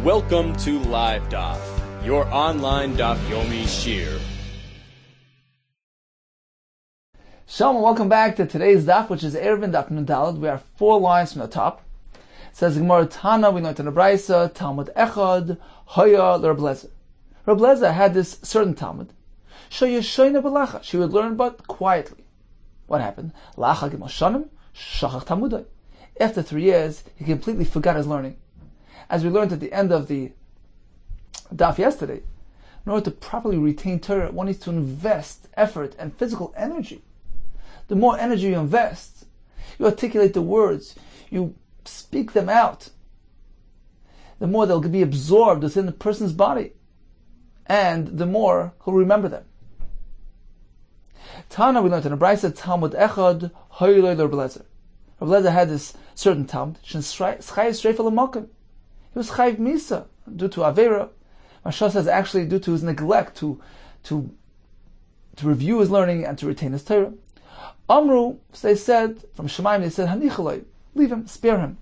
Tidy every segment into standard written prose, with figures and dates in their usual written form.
Welcome to Live Daf, your online Daf Yomi Shir. Shalom, welcome back to today's Daf, which is Eruvin Daf Nun Daled. We are 4 lines from the top. It says Gemara Tana, we learned in the Brisa, Talmud Echad, Hoya Rabbi Yehuda. Rabbi Yehuda had this certain Talmud. Shoyeshoyna b'lacha. She would learn, but quietly. What happened? Lacha gimel shanim, shachach Talmudai. After 3 years, he completely forgot his learning. As we learned at the end of the Daf yesterday, in order to properly retain Torah, one needs to invest effort and physical energy. The more energy you invest, you articulate the words, you speak them out, the more they'll be absorbed within the person's body, and the more he'll remember them. Tana, we learned in a Brisa, Talmud Echad, Hoyloi Rabbi Yehuda. Rabbi Yehuda had this certain Talmud, he was chayiv misa due to avera. Mashal says actually due to his neglect to review his learning and to retain his Torah. Amru, they said from Shemaim, they said hanichaloi, leave him, spare him.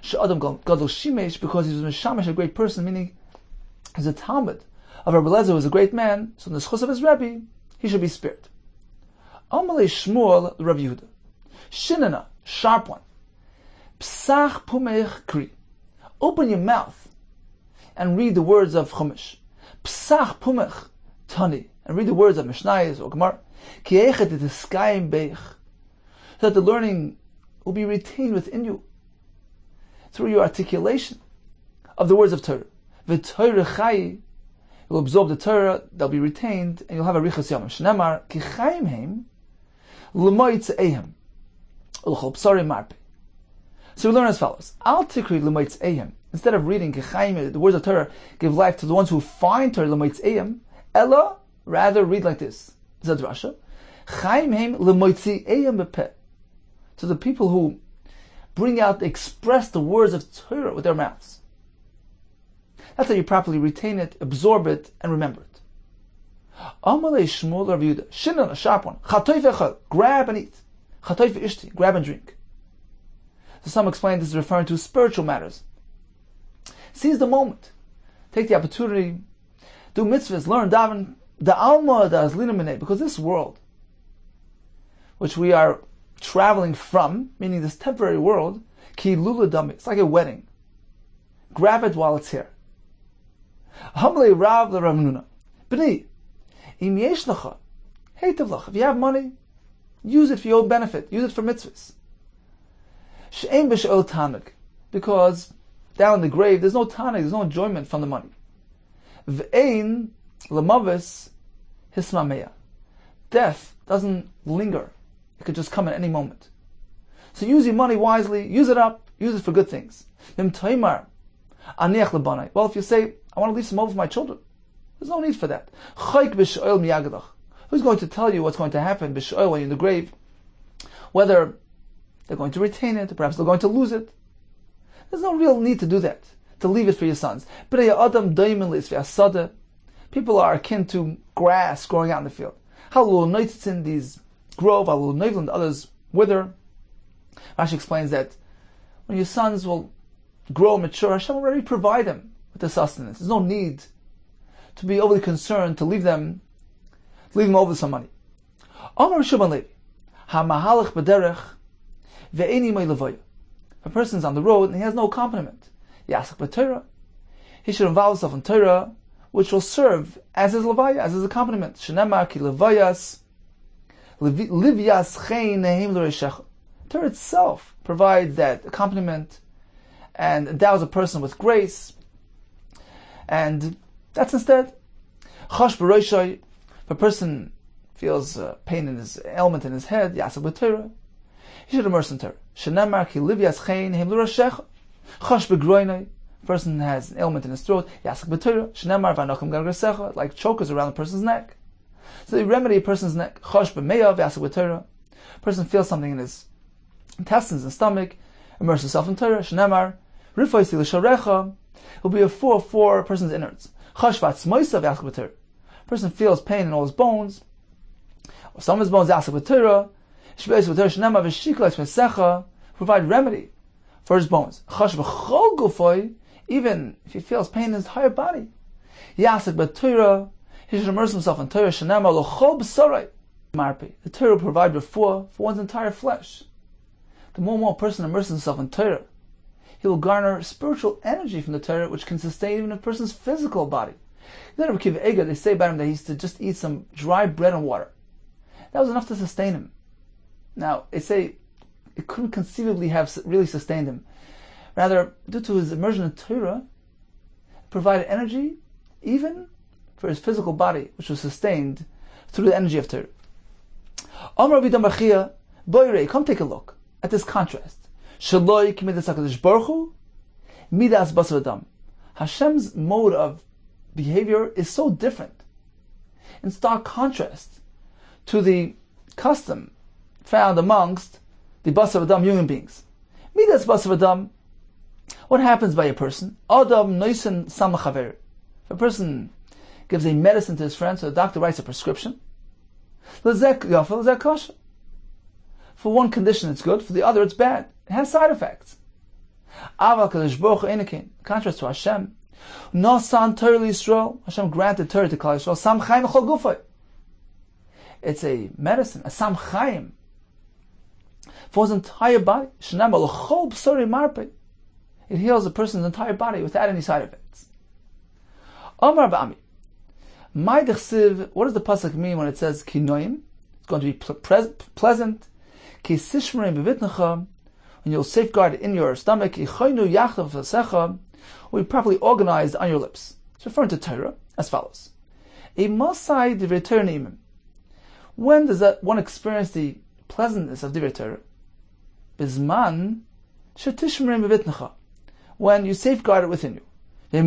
She'adam gadol shimesh, because he was mishamish, a great person, meaning he's a Talmud of Rabbi Yehuda, who was a great man. So in the schus of his Rebbe, he should be spared. Amalei Shmuel Rabbi Yehuda, shinana, sharp one, psach pumech kri. Open your mouth and read the words of Chumash. Psach pumech tani, and read the words of Mishnayos or Gemara. Ki eichet eteskayim beich, so that the learning will be retained within you through your articulation of the words of Torah. V'Torah chayi, you'll absorb the Torah, they'll be retained, and you'll have a richas yamim. Shnemar ki chayim heim l'moitz ehem ulchol psarim marpe. So we learn as follows: Al tikri l'moitz ehem. Instead of reading Kechayim, the words of Torah give life to the ones who find Torah l'moitz ehem. Ella, rather read like this. Zadrasha. Chayim heim l'moitzi ehem bepeh. To the people who bring out, express the words of Torah with their mouths. That's how you properly retain it, absorb it, and remember it. Amalei Shmuel Rabbi Yehuda, shinan, a sharp one. Chatoy v'echal, grab and eat. Chatoy v'ishti, grab and drink. So some explain this is referring to spiritual matters. Seize the moment. Take the opportunity. Do mitzvahs, learn, daven, the alma da azlina minei, because this world, which we are traveling from, meaning this temporary world, ki lula dami, it's like a wedding. Grab it while it's here. Hamlei Rav l'Ravnuna. B'ni, im yesh lecha, heitav lach. If you have money, use it for your benefit. Use it for mitzvahs. She'ein b'she'ol tanuk, because down in the grave there's no tanuk, there's no enjoyment from the money. V'ein l'mavis hismameya. Death doesn't linger; it could just come at any moment. So use your money wisely, use it up, use it for good things. Well, if you say, I want to leave some over for my children, there's no need for that. Who's going to tell you what's going to happen when you're in the grave? Whether they're going to retain it, perhaps they're going to lose it. There's no real need to do that, to leave it for your sons. People are akin to grass growing out in the field. In these grove, others wither. Rashi explains that when your sons will grow mature, Hashem will already provide them with the sustenance. There's no need to be overly concerned to leave them over some money. If a person's on the road and he has no accompaniment, he should involve himself in Torah, which will serve as his levaya, as his accompaniment. Torah itself provides that accompaniment and endows a person with grace, and that's instead chosh b'roshai. If a person feels pain in his ailment in his head, yaseh b'Torah, he should immerse in Torah. Shenemar ki liv yaschein heim l'rashecha. Chosh b'groinai. Person has an ailment in his throat, yaseh b'Torah. Shenemar v'anochim gargasecha, like chokers around the person's neck. So they remedy a person's neck. Chosh b'meyav yaseh b'Torah. Person feels something in his intestines and stomach, immerse himself in Torah. Shenemar rifoi si l'sharecha. Will be a for a person's innards. Chosh v'atzmoisav yaseh b'Torah. Person feels pain in all his bones, or some of his bones, yaseh b'Torah. Provide remedy for his bones. even if he feels pain in his entire body. Yasek b'Torah, he should immerse himself in Torah. Shenema l'chol b'sorai marpi. The Torah will provide refuah for one's entire flesh. The more and more a person immerses himself in Torah, he will garner spiritual energy from the Torah, which can sustain even a person's physical body. Then Rabbi Akiva Eiger, they say about him that he used to just eat some dry bread and water. That was enough to sustain him. Now, they say it couldn't conceivably have really sustained him. Rather, due to his immersion in Torah, it provided energy even for his physical body, which was sustained through the energy of Torah. Amar Rabbi Yehuda Kessler, Boirei, come take a look at this contrast. Shaloi k'midas HaKadosh Baruch Hu, midas basar adam. Hashem's mode of behavior is so different, in stark contrast to the custom found amongst the basar adam human beings. Midas basar adam, what happens by a person? Adam noisen sam chaver. If a person gives a medicine to his friend, so the doctor writes a prescription, lezek yafel, lezek kosher. For one condition it's good, for the other it's bad. It has side effects. Aval Kadosh Baruch Hu einakin. Contrast to Hashem. Nasan Torah Yisrael. Hashem granted Torah to Klal Yisrael. Sam Chaim Chol Gufay. It's a medicine, a Sam Chaim, for his entire body. Shenam L'chol B'sori Marpe. It heals a person's entire body without any side effects. Amar Ba'ami. My dechsiv. What does the pasuk mean when it says Kinoim? It's going to be pleasant. When you'll safeguard it in your stomach, will be properly organized on your lips. It's referring to Torah as follows. When does that one experience the pleasantness of Divrei Torah? When you safeguard it within you. When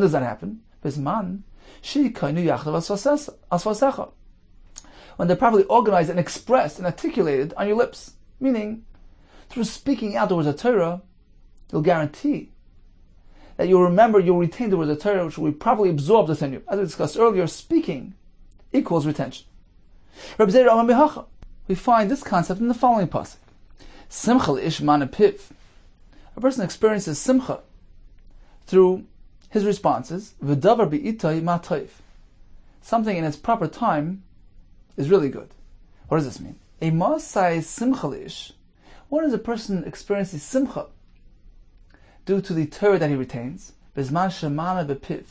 does that happen? When they're properly organized and expressed and articulated on your lips. Meaning, through speaking out the words of Torah, you'll guarantee that you'll retain the words of Torah, which will be properly absorbed within you. As we discussed earlier, speaking equals retention. We find this concept in the following pasuk. Simcha ish man piv. A person experiences simcha through his responses. V'davar bi'itai ma toiv. Something in its proper time is really good. What does this mean? A masai simcha lish. When does a person experience simcha? Due to the Torah that he retains. Bizman shemana bepiv.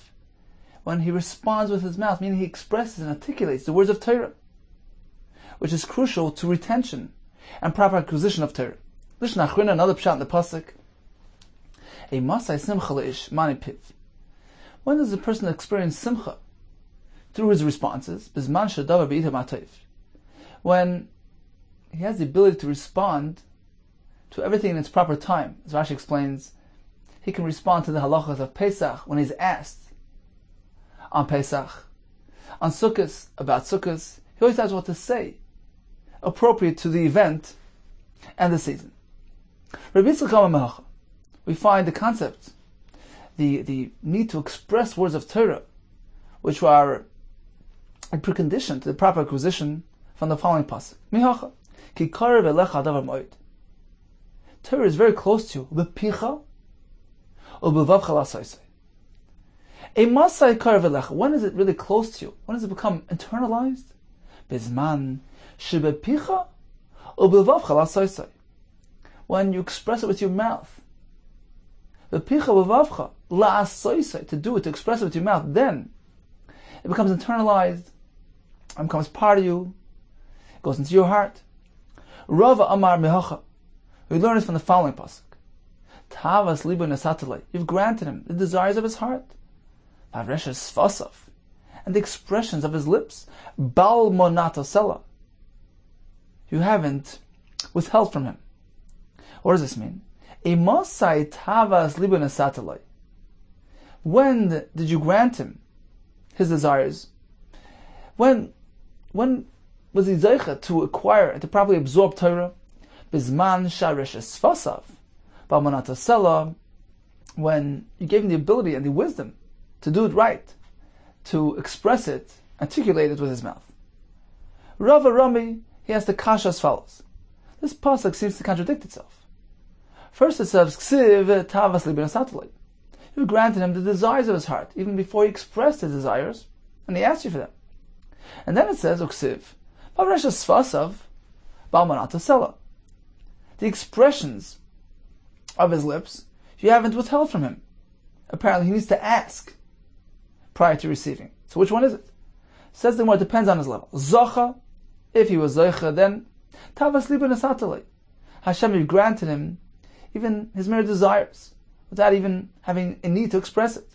When he responds with his mouth, meaning he expresses and articulates the words of Torah, which is crucial to retention and proper acquisition of Torah. Lishna achrina, another pshat in the pasuk. A masai simcha lish mani piv. When does a person experience simcha? Through his responses. Bizman shadavar be'itam atayv. When he has the ability to respond to everything in its proper time. As Rashi explains, he can respond to the halachas of Pesach when he's asked on Pesach, on Sukkot, about Sukkot. He always has what to say, appropriate to the event and the season. We find the concept, the need to express words of Torah, which are a precondition to the proper acquisition, from the following pasuk. Torah is very close to you. When is it really close to you? When does it become internalized? When you express it with your mouth. To do it, to express it with your mouth, then it becomes internalized and becomes part of you. Goes into your heart. Rava Amar Mehacha. We learn this from the following pasuk. Tavas libo nesatelei. You've granted him the desires of his heart. Vavreshas sfasav. And the expressions of his lips. Bal monato sela. You haven't withheld from him. What does this mean? Emosai tavas libo nesatelei. When did you grant him his desires? When was he zeicha to acquire and to properly absorb Torah? Bizman sharesh esfasav, b'amanata sela, when you gave him the ability and the wisdom to do it right, to express it, articulate it with his mouth. Rava Rami, he has the kasha as follows. This pasuk seems to contradict itself. First it says, Ksiv tavas libin asatulay. You granted him the desires of his heart, even before he expressed his desires, and he asked you for them. And then it says, Uksiv, Vavresha Svasav, Balmanata Sela. The expressions of his lips, you haven't withheld from him. Apparently he needs to ask prior to receiving. So which one is it? Says the more, it depends on his level. Zocha, if he was Zocha, then Tavas Libin Asatale. Hashem, you granted him even his mere desires, without even having a need to express it.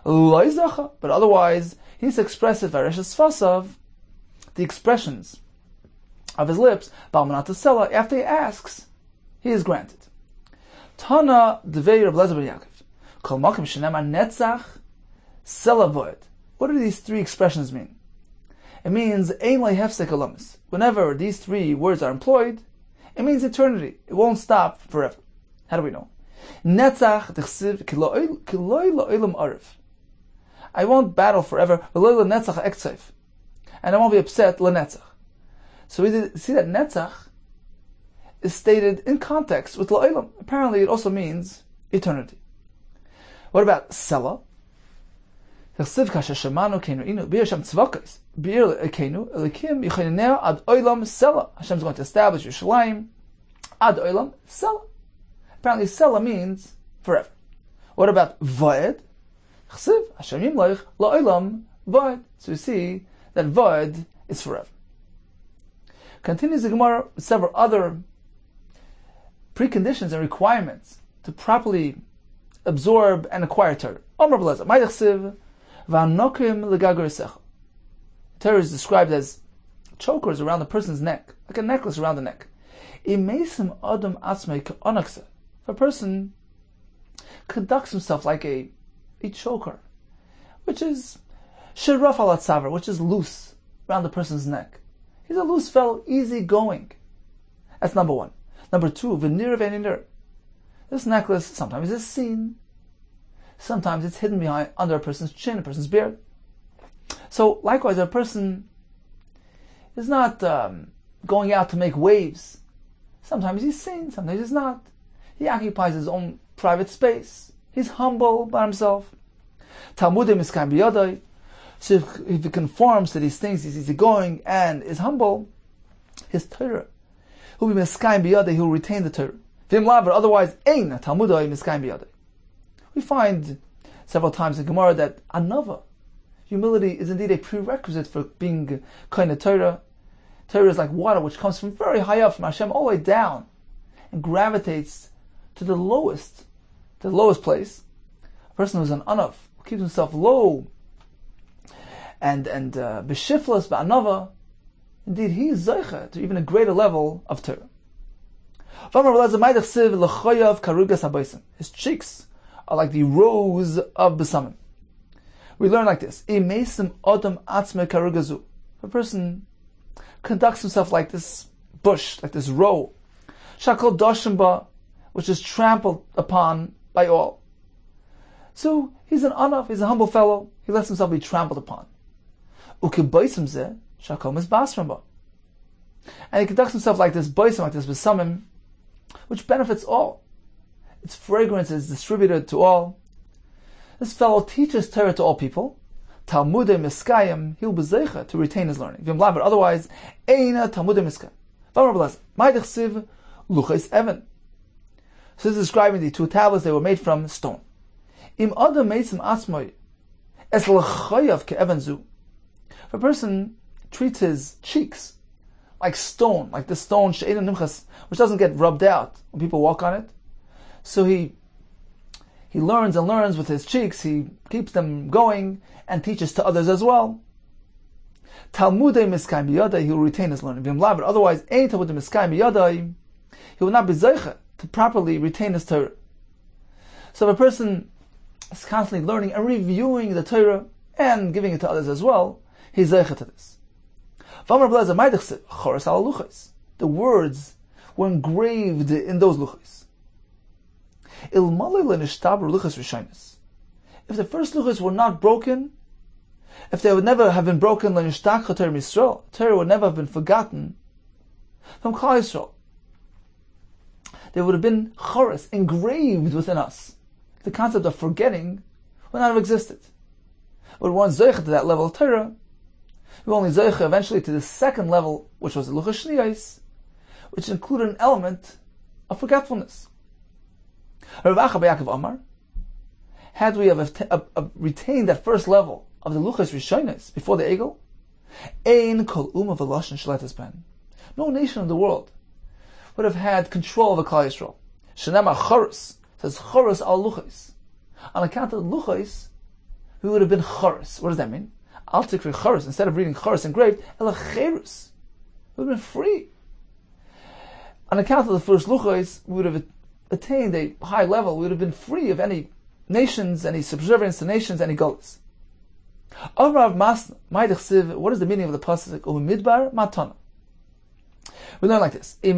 Loi Zocha, but otherwise, he needs to express it, Vareshes Fasav, the expressions of his lips, Balmanat Sela, after he asks, he is granted. Tana Devei Reb Lezer ben Yaakov. Kol Makim Shenema Netzach Sela Voed. What do these three expressions mean? It means Ein Lei Hefsek Alamis. Whenever these three words are employed, it means eternity. It won't stop forever. How do we know? Netzach Dechsiv Kiloi Lo'ilam Arif. I won't battle forever. V'loi Netzach Ektzef. And I won't be upset Lenetzach. So we see that Netzach is stated in context with Lo'ilam. Apparently it also means eternity. What about Sela? Hachsiv kasha shemanu keinu inu bir Hashem tzvakos bir keinu elikim yichinei ad olam Sela. Hashem is going to establish Yerushalayim ad olam Sela. Apparently Sela means forever. What about Voed? Hachsiv Hashem yimloich la'olam Voed. So you see that Voed is forever. Continues the Gemara with several other preconditions and requirements to properly absorb and acquire Torah. Torah is described as chokers around the person's neck, like a necklace around the neck. If a person conducts himself like a choker, which is sheraf al atzavar, which is loose around the person's neck. He's a loose fellow, easy going. That's number one. Number two, v'nir v'nir. This necklace sometimes is seen, sometimes it's hidden behind under a person's chin, a person's beard. So likewise, a person is not going out to make waves. Sometimes he's seen, sometimes he's not. He occupies his own private space. He's humble by himself. Talmudim iskayim b'yadai. So if he conforms to these things, he's easygoing and is humble, his Torah will be miskayim b'yadai, he will retain the Torah. V'im laver, otherwise, ein talmudai miskayim b'yadai. We find several times in Gemara that anava, humility, is indeed a prerequisite for being kind of Torah. Torah is like water which comes from very high up, from Hashem, all the way down, and gravitates to the lowest place. A person who's an anav, who keeps himself low, and b'shiflas ba'anava, indeed he is zeicha to even a greater level of Torah. His cheeks are like the rows of besamim. We learn like this: a person conducts himself like this bush, like this row, shakol doshimba, which is trampled upon by all. So he's an anav, he's a humble fellow. He lets himself be trampled upon. And he conducts himself like this baisim, like this besamim, which benefits all. Its fragrance is distributed to all. This fellow teaches Torah to all people. Talmudei miskayim, he'll be zeicha to retain his learning. Otherwise, eina talmudei miskayim. Ma'idechsiv luchais evan. So this is describing the two tablets. They were made from stone. Im adam meisim asmoi es l'chayav ke'evan zu. If a person treats his cheeks like stone, like the stone she'ena nimchas, which doesn't get rubbed out when people walk on it, so he learns and learns with his cheeks, he keeps them going and teaches to others as well. Talmudei miskayim b'yadai, he will retain his learning. But otherwise, ein talmudei miskayim b'yadai, he will not be zeicha to properly retain his Torah. So if a person is constantly learning and reviewing the Torah and giving it to others as well, he's zeicha to this. The words were engraved in those luchos. If the first luchos were not broken, if they would never have been broken, Torah would never have been forgotten from Klal Yisrael. there would have been choros engraved within us. The concept of forgetting would not have existed. We weren't zeicha to that level of Torah. We were only zeicha eventually to the second level, which was the luchos shniyos, which included an element of forgetfulness. Rav Acha bar Yaakov Amar, had we have retained that first level of the luchos rishonos before the egel, ein kol umma v'loshen shletas ben. No nation in the world would have had control of a Klal Yisrael. Shenema choros, says choros al luchos. On account of the luchos, we would have been choros. What does that mean? Al tikri choros, instead of reading choros engraved, ela cherus. We would have been free. On account of the first luchos, we would have attained a high level. We would have been free of any nations, any subservience to nations, any goals. What is the meaning of the pasuk? Midbar matana. We learn like this: if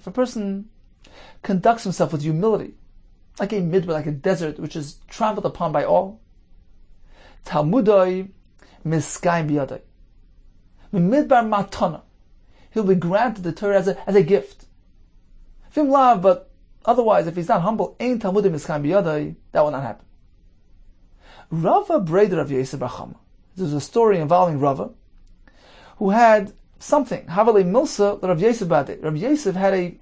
a person conducts himself with humility, like a midbar, like a desert which is trampled upon by all, Talmudoi miskayim biyadai. Midbar matana, he'll be granted the Torah as a gift. Fim lav, but otherwise, if he's not humble, ain't Talmudoi miskayim biyadai, that will not happen. Rava breder of Yosef Bachama. There's a story involving Rava, who had something, Havale Milsa, that Rav Yosef Bade. Rav Yosef he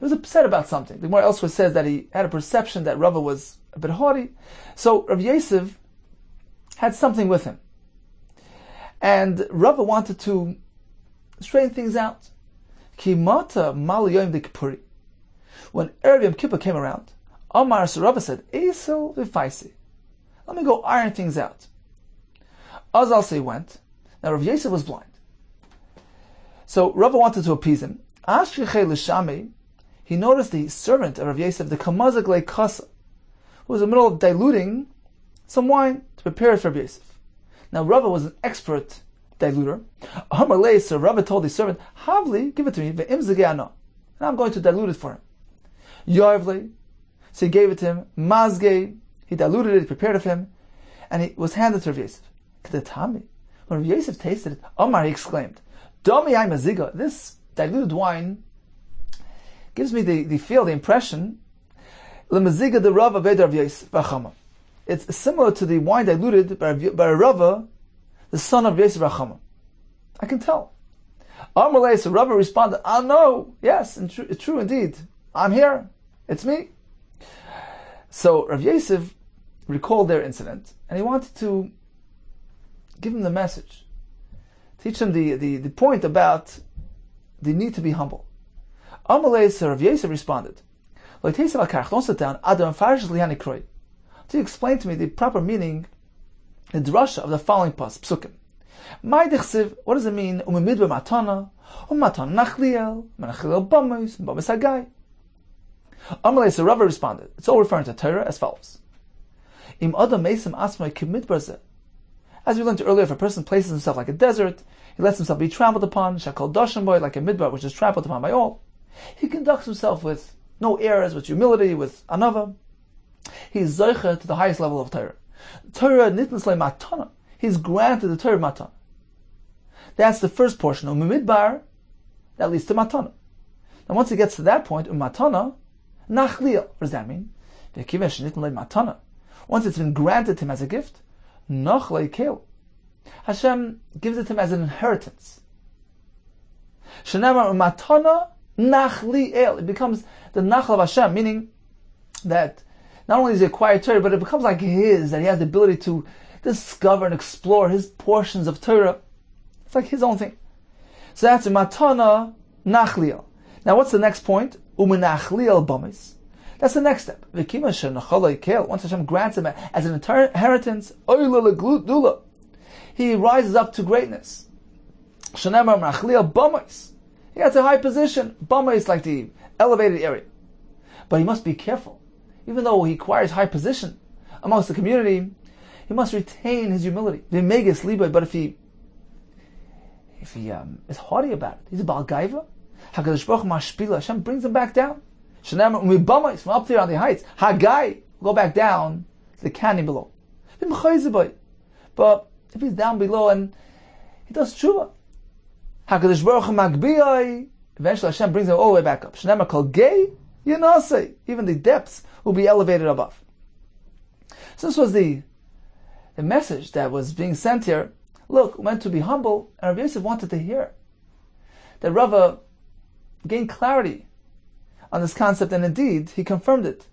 was upset about something. The Gemara elsewhere says that he had a perception that Rava was a bit haughty. So Rav Yosef had something with him. And Rava wanted to straighten things out. Kimata mal yom de Kippuri. When Erev Yom Kippur came around, Amar, so Rava said, Eisel v'faisi. Let me go iron things out. Azal say went. Now Rav Yosef was blind. So Rava wanted to appease him. He noticed the servant of Rav Yosef, the kamazak le kasa, who was in the middle of diluting some wine to prepare it for Rav Yosef. Now Rava was an expert diluter. So Rava told the servant, Havli, give it to me, and I'm going to dilute it for him. Yarvli, so he gave it to him. Mazge, he diluted it, he prepared it for him, and it was handed to Rav Yosef. When Rav Yosef tasted it, Omar, he exclaimed, Domi ay maziga, this diluted wine gives me the impression, le maziga de Rava v'ed Rav Yosef v'achama. It's similar to the wine diluted by Rava, the son of Yosef v'achama. I can tell. Amalei, so Rava responded, no, yes, it's true indeed. I'm here. It's me. So Rav Yosef recalled their incident, and he wanted to give him the message, teach him the point about the need to be humble. Amalei, so Rav Yosef responded, don't sit down, to explain to me the proper meaning, the drasha of the following psukim. What does it mean? Amalei, so Rava responded, it's all referring to Torah as follows. As we learned earlier, if a person places himself like a desert, he lets himself be trampled upon, shakal dashim boy, like a midbar which is trampled upon by all, he conducts himself with no errors, with humility, with anava. He is zeicha to the highest level of Torah. Torah nitnas le matana. He's granted the Torah matana. That's the first portion. Midbar, that leads to matana. Now once he gets to that point, matana, nachliel. What does that mean? Once it's been granted to him as a gift, nachlei kel. Hashem gives it to him as an inheritance. Shenamar matana nachliel. It becomes the nachal of Hashem, meaning that not only is it acquired Torah, but it becomes like his, that he has the ability to discover and explore his portions of Torah. It's like his own thing. So that's matana nachliel. Now what's the next point? Umenachliel bamis. That's the next step. Once Hashem grants him as an inheritance, he rises up to greatness. He has a high position. Bama is like the elevated area. But he must be careful. Even though he acquires high position amongst the community, he must retain his humility. But if he is haughty about it, he's a Baal Gaiva. HaKadosh Baruch Hu mashpila, Hashem brings him back down. From up there on the heights, Hagai, go back down to the canyon below. But if he's down below and he does tshuva, HaKadosh Baruch Hu Magbiyai, eventually Hashem brings them all the way back up. Shnema Kol Gei Yanasei, even the depths will be elevated above. So this was the message that was being sent here. Look, meant to be humble, and Rabbi Yosef wanted to hear that Rava gained clarity on this concept, and indeed, he confirmed it.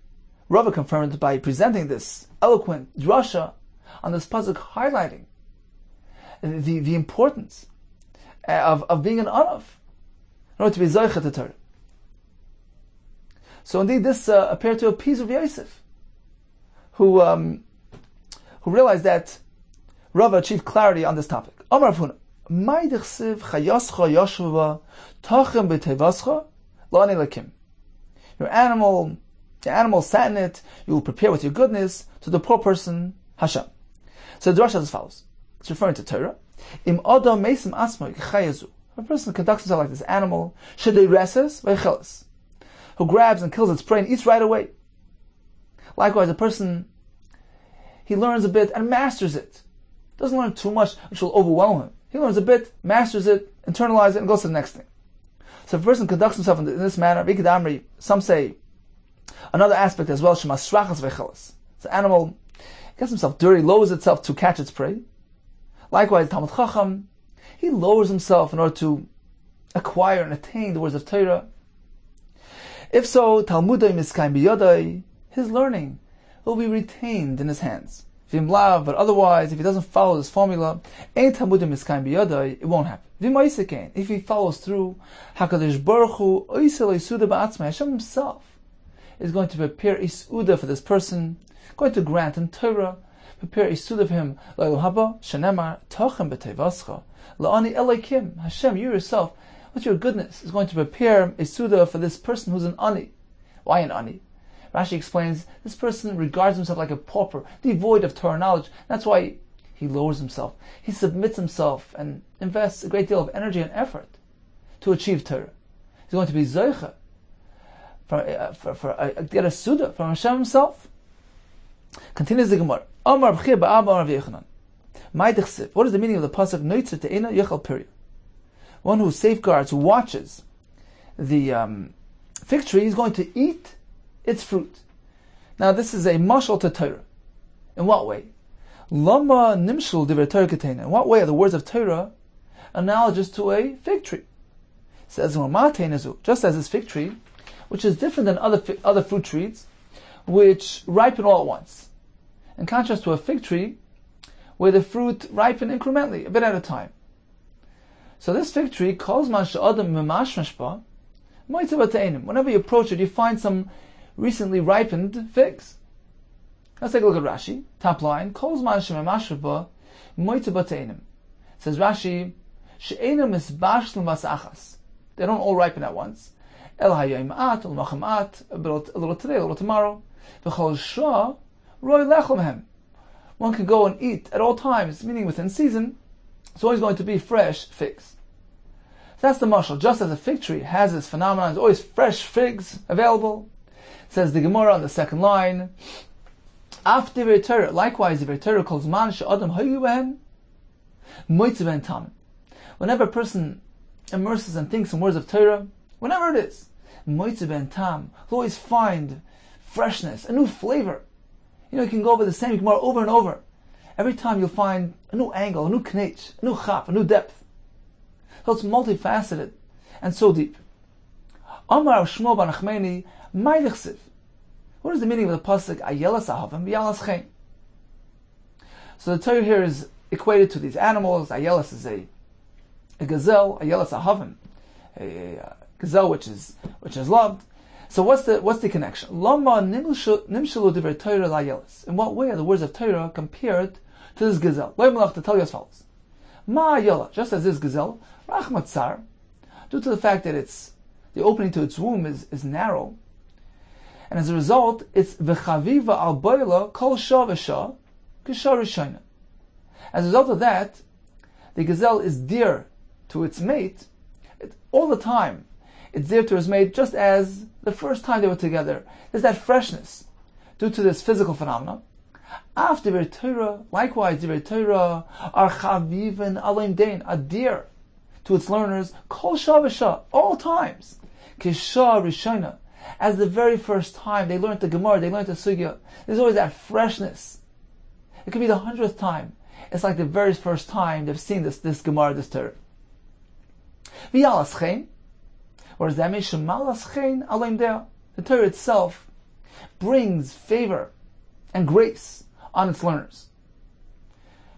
Rava confirmed it by presenting this eloquent drasha on this pasuk, highlighting the importance of being an Anav in order to be Zoichet to Torah. So indeed, this appeared to appease Rabbi Yosef, who realized that Rava achieved clarity on this topic. Amar Rav Huna, Mai dichsiv chayascha yoshuva tachem b'tevascha la'ani lakim. Your animal sat in it, you will prepare with your goodness to the poor person, Hashem. So the drasha is as follows. It's referring to Torah. Im adam mesim asma chayazu. A person conducts himself like this animal, shedei reses v'cheles, who grabs and kills its prey and eats right away. Likewise, a person, he learns a bit and masters it. Doesn't learn too much, which will overwhelm him. He learns a bit, masters it, internalizes it, and goes to the next thing. So if a person conducts himself in this manner, some say another aspect as well, shemas shrachas v'cheles. The animal gets himself dirty, lowers itself to catch its prey. Likewise, Talmud Chacham, he lowers himself in order to acquire and attain the words of Torah. If so, Talmudai miskayim biyadai, his learning will be retained in his hands. V'imlav, but otherwise, if he doesn't follow this formula, ain't Talmudai miskayim biyadai, it won't happen. V'maisikein, if he follows through, HaKadosh Baruch Hu oisel isuda ba'atzmai, Hashem himself is going to prepare isuda for this person, going to grant him Torah, prepare isuda for him. La'il haba, shenemar, tochem b'tevascha, la'ani eleikim, Hashem, you yourself, with your goodness, is going to prepare isuda for this person who's an ani. Why an ani? Rashi explains, this person regards himself like a pauper, devoid of Torah knowledge. That's why he lowers himself. He submits himself and invests a great deal of energy and effort to achieve Torah. He's going to be zoicha, get a suda from Hashem himself. Continues the Gemara. Amar b'chir ba'ab Rav Yechanan. Mai dichsiv. What is the meaning of the pasuk? Noitzer te'ena yechal piri. One who safeguards, who watches the fig tree, is going to eat its fruit. Now this is a mashal to Torah. In what way? Lama nimshul divrei Torah ketena. In what way are the words of Torah analogous to a fig tree? It says, just as this fig tree, which is different than other fruit trees, which ripen all at once. In contrast to a fig tree, where the fruit ripen incrementally, a bit at a time. So this fig tree, whenever you approach it, you find some recently ripened figs. Let's take a look at Rashi. Top line, says Rashi, they don't all ripen at once. A little today, a little tomorrow. One can go and eat at all times, meaning within season. It's always going to be fresh figs. So that's the mashal. Just as a fig tree has this phenomenon, there's always fresh figs available. Says the Gemara on the second line. After Torah, likewise, the Torah calls man she'adam hayu behen moitze ben tam. Whenever a person immerses and thinks in words of Torah, whenever it is, moitze ben tam, he'll always find freshness, a new flavor. You can go over the same Gemara over and over. Every time you'll find a new angle, a new knech, a new chaf, a new depth. So it's multifaceted and so deep. Amar Shmuel bar Nachmani, Mai dichsiv. What is the meaning of the pasuk Ayelas ahavim v'yalas chen? So the Torah here is equated to these animals. Ayelas is a gazelle. Ayelas ahavim, a gazelle which is loved. So what's the connection? Lama nimshalu divrei Torah la'ayelas. In what way are the words of Torah compared to this gazelle? Lo yimlach, to tell you as follows. Ma ayela, just as this gazelle, rachmat tsar, due to the fact that the opening to its womb is narrow, and as a result, it's v'chaviva al boila kol shah v'shah k'shah rishayna. As a result of that, the gazelle is dear to its mate all the time. It's dear to his mate just as the first time they were together. There's that freshness due to this physical phenomenon. After divrei Torah, likewise divrei Torah are chaviven alim dein, are dear to its learners, kol shah v'shah, all times, kishah rishona, as the very first time they learned the Gemara, they learned the Sugya. There's always that freshness. It could be the 100th time. It's like the very first time they've seen this Gemara, this Torah. V'yalaschein, what does that mean? Shemalaschein aleim dea. The Torah itself brings favor and grace on its learners.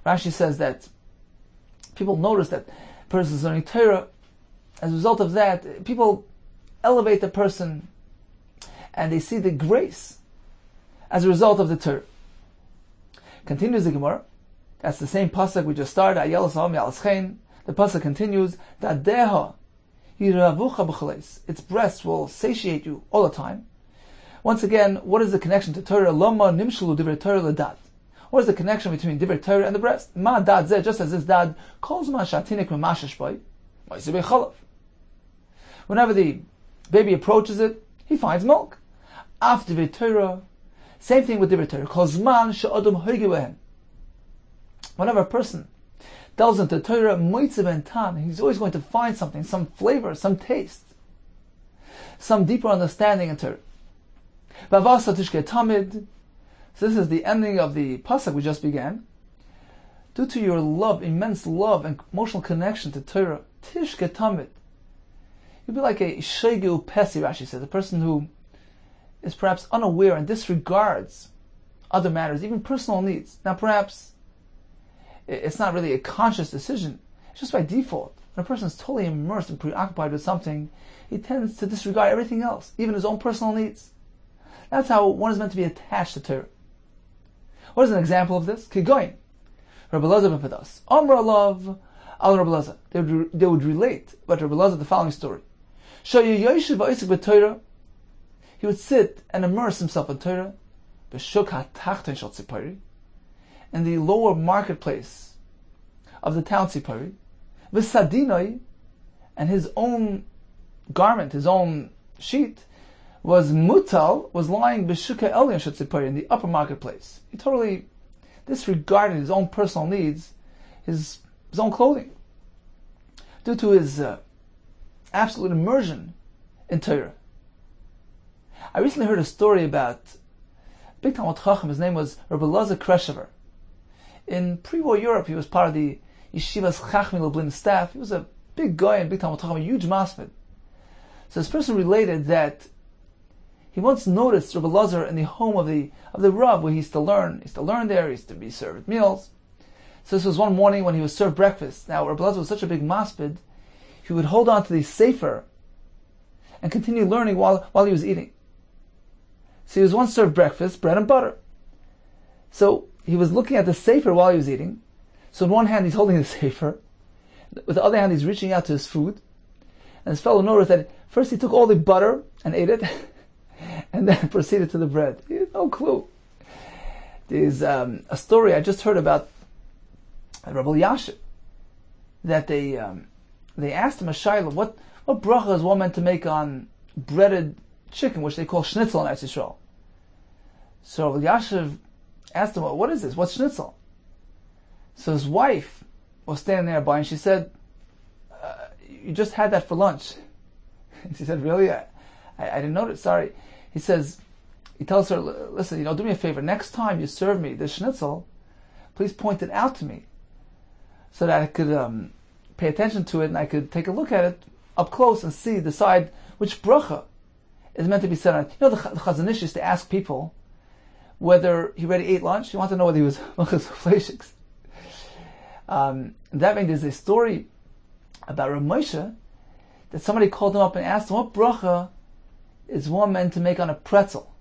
Rashi says that people notice that a person is learning Torah. As a result of that, people elevate the person and they see the grace as a result of the Torah. Continues the Gemara. That's the same pasuk we just started. The pasuk continues. Its breast will satiate you all the time. Once again, what is the connection to Torah? What is the connection between divrei Torah and the breast? Ma dad zeh, just as this dad calls ma shatinik memashesh boy. Whenever the baby approaches it, he finds milk. After divrei Torah, same thing with divrei Torah. Kol zman she'adam hoige behen. Whenever a person delves into Torah, moitze ben tam, he's always going to find something, some flavor, some taste, some deeper understanding in Torah. Vavasa tishke tamid. So this is the ending of the pasuk we just began. Due to your love, immense love and emotional connection to Torah, tishke tamid. You'll be like a shegu pesi, Rashi says, a person who is perhaps unaware and disregards other matters, even personal needs. Now perhaps it's not really a conscious decision, it's just by default. When a person is totally immersed and preoccupied with something, he tends to disregard everything else, even his own personal needs. That's how one is meant to be attached to Torah. What is an example of this? Kigoyin. Rabbi Elazar ben Padas. Amra Alav al Rabbi Elazar. They would relate about Rabbi Elazar the following story. He would sit and immerse himself in Torah in the lower marketplace of the town Tzipori, and his own garment, his own sheet, was lying b'shuka elyon shetzipori, in the upper marketplace. He totally disregarded his own personal needs, his own clothing, due to his absolute immersion in Torah. I recently heard a story about a big Talmud Chacham. His name was Rabbi Elazar Kreshever. In pre-war Europe, he was part of the Yeshivas Chachmei Lublin staff. He was a big guy and big Talmud Chacham, a huge masmid. So this person related that he once noticed Rabbi Elazar in the home of the Rav, where he used to learn. He used to learn there. He used to be served meals. So this was one morning when he was served breakfast. Now Rabbi Elazar was such a big masmid, he would hold on to the sefer and continue learning while he was eating. So he was once served breakfast, bread and butter. So he was looking at the sefer while he was eating. So in one hand he's holding the sefer, with the other hand he's reaching out to his food. And his fellow noticed that first he took all the butter and ate it, and then proceeded to the bread. He had no clue. There's a story I just heard about Rabbi Yashiv, that they asked him a shayla, what bracha is one meant to make on breaded chicken, which they call schnitzel in Eretz Yisrael? So Rabbi Yashiv asked him, what is this? What's schnitzel? So his wife was standing nearby, and she said, you just had that for lunch. And she said, really? I didn't notice, sorry. He tells her, listen, do me a favor. Next time you serve me the schnitzel, please point it out to me so that I could pay attention to it and I could take a look at it up close and decide which bracha is meant to be said on it. The Chazon Ish used to ask people whether he already ate lunch. He wanted to know whether he was fleishiks. That means there's a story about Rav Moshe that somebody called him up and asked him, what bracha is one meant to make on a pretzel?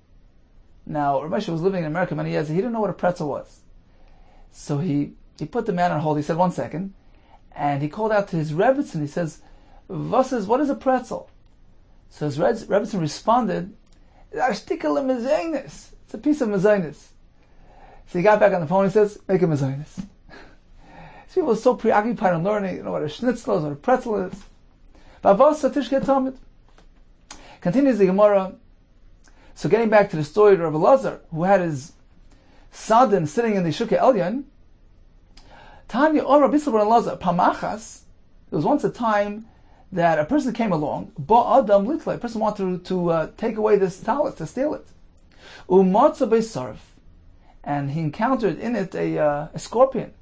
Now, Rav Moshe was living in America many years, and he didn't know what a pretzel was. So he put the man on hold. He said, 1 second. And he called out to his Rebbitzin. He says, what is a pretzel? So his Rebbitzin responded, it's a piece of mezainis. So he got back on the phone and he says, make a mezainis. People are so preoccupied in learning, what a schnitzel is, what a pretzel is. Continues the Gemara. So getting back to the story of Rabbi Elazar, who had his sadin sitting in the Shukei Elyon, Tanya or Rabbi Elazar, Pamachas, There was once a time that a person came along, Adam Litla, a person wanted to take away this talent, to steal it. And he encountered in it a scorpion.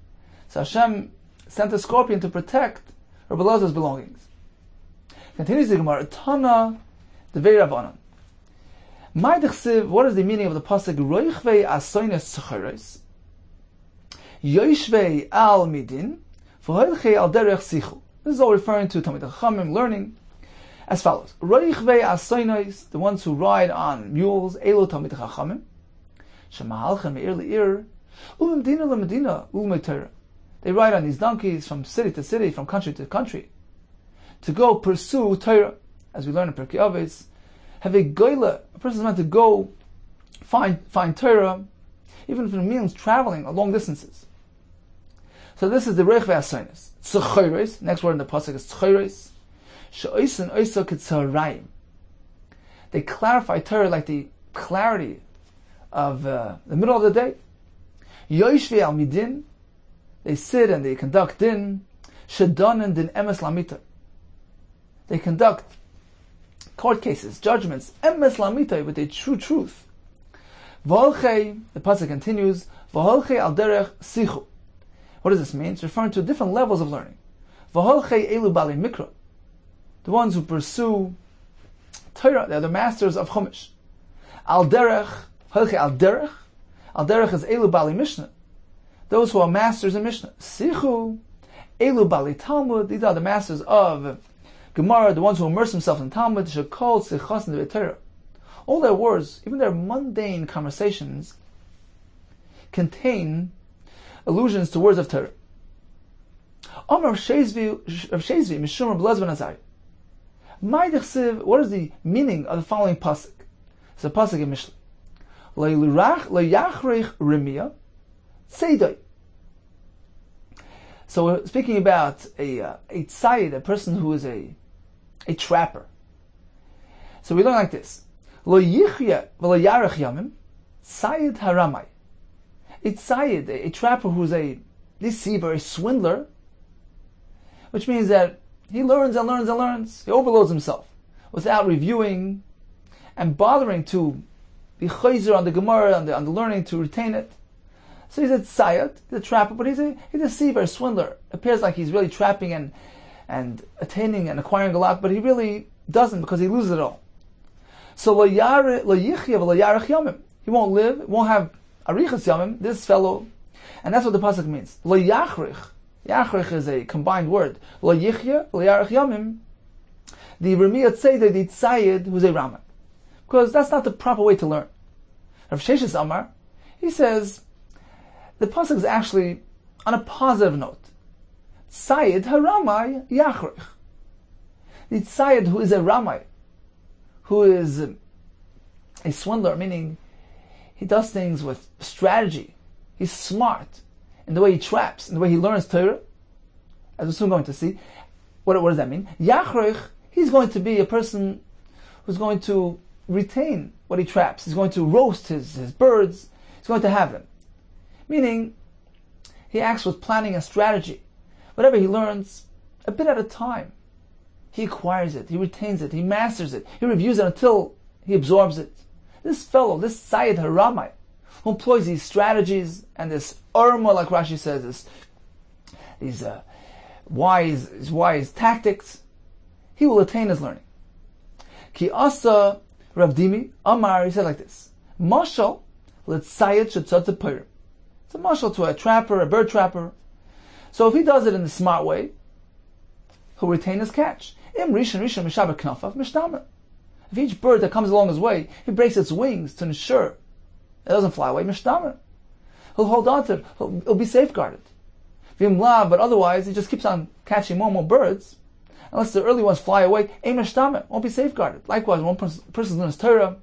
So Hashem sent a scorpion to protect Rabbi Elazar's belongings. Continues the Gemara, Tana Devei Ravanan. What is the meaning of the pasuk? Roichvei asoynes tzacharos, yoshvei al midin, v'hoilchei al derech sichu. This is all referring to Talmidei Chachamim learning as follows: Roichvei asoynes, the ones who ride on mules, elo Talmidei Chachamim, shemahalchem me'ir le'ir, u'medina le'medina u'mei Torah. They ride on these donkeys from city to city, from country to country, to go pursue Torah, as we learn in Pirkei Avos. Have a goyla, a person is meant to go find Torah, even if it means traveling long distances. So this is the Reich Ve'asoynes. Tzachoros, next word in the pasuk is Tzachoros. She'oisen oisa k'tzarayim. They clarify Torah like the clarity of the middle of the day. Yoshvei al midin, they sit and they conduct din. Shedanen din emes lamita. They conduct court cases, judgments, emes lamita, with a true truth. V'holchei, the pasuk continues, v'holchei al derech sichu. What does this mean? It's referring to different levels of learning. V'holchei elu bali mikra, the ones who pursue Torah, they're the masters of Chumash. Al derech, holchei al derech is elu bali mishnah, those who are masters in Mishnah. Sichu, elu bali Talmud, these are the masters of Gemara, the ones who immerse themselves in Talmud. Shekol sichas in the Torah. All their words, even their mundane conversations, contain allusions to words of Torah. Amar Shezvi Mishum Rabbi Elazar ben Azariah. What is the meaning of the following pasuk? It's a pasuk in Mishnah. Lo yachrich rimia tzedai. So we're speaking about a tzayid, a person who is a trapper. So we learn like this: Lo yichya v'lo yarech yamim tzayid haramai. A tzayid, a trapper who's a deceiver, a swindler, which means that he learns and learns and learns. He overloads himself without reviewing and bothering to be chayzer on the Gemara, on the learning, to retain it. So he's a tzayid, he's a trapper, but he's a deceiver, a swindler. It appears like he's really trapping and attaining and acquiring a lot, but he really doesn't, because he loses it all. So lo yichya v'lo yarech yamim. He won't live, won't have arichas yamim, this fellow. And that's what the pasuk means. Lo yachrich. Yachrich is a combined word. Lo yichya v'lo yarech yamim. The Remiya Tzedei, the tzayid, who's a Rama. Because that's not the proper way to learn. Rav Sheshes Amar, he says, the pasuk is actually on a positive note. Tzayid haramai yachrich. The tzayid who is a ramai, who is a swindler, meaning he does things with strategy. He's smart in the way he traps, in the way he learns Torah, as we're soon going to see. What does that mean? Yachrich, he's going to be a person who's going to retain what he traps. He's going to roast his birds. He's going to have them. Meaning, he acts with planning and strategy. Whatever he learns, a bit at a time, he acquires it, he retains it, he masters it, he reviews it until he absorbs it. This fellow, this Sayyid Haramai, who employs these strategies and this urma, like Rashi says, these wise tactics, he will attain his learning. Ki asa Rav Dimi Amar, he said like this: Mashal l'tzayid shetzat t'peirim. It's a mashal to a trapper, a bird trapper. So if he does it in the smart way, he'll retain his catch. Im rishon mishaber knafav mishtamer. If each bird that comes along his way, he breaks its wings to ensure it doesn't fly away, mishtamer. He'll hold on to it. He'll be safeguarded. V'im la, but otherwise he just keeps on catching more and more birds. Unless the early ones fly away, ein mishtamer, won't be safeguarded. Likewise, when one person learns Torah,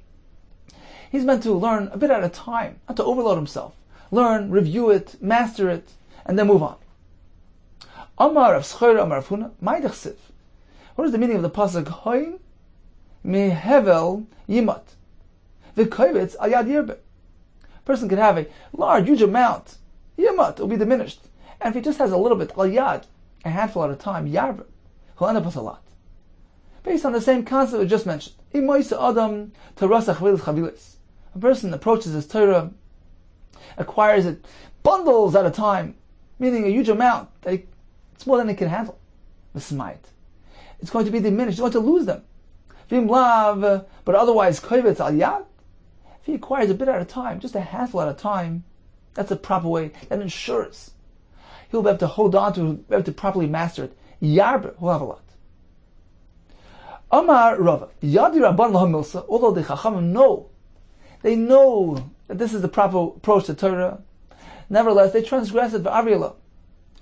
he's meant to learn a bit at a time, not to overload himself. Learn, review it, master it, and then move on. Amar of Schor, Amar of Huna, Maidachsiv. What is the meaning of the pasuk? Hoim mehevel yimat. V'kovetz al yad yirbe. A person can have a large, huge amount. Yimat will be diminished. And if he just has a little bit, al yad, a handful at a time, yarbe, he'll end up with a lot. Based on the same concept we just mentioned. A person approaches his Torah, acquires it bundles at a time, meaning a huge amount. It's more than he can handle. It's going to be diminished. He's going to lose them. But otherwise, if he acquires a bit at a time, just a handful at a time, that's a proper way. That ensures he'll be able to hold on to, be able to properly master it. Yarber, he'll have a lot. Amar Rava, Yadi Rabban Laham Milsa, although the Chachamim know, they know that this is the proper approach to Torah, nevertheless, they transgress it v'aviyala.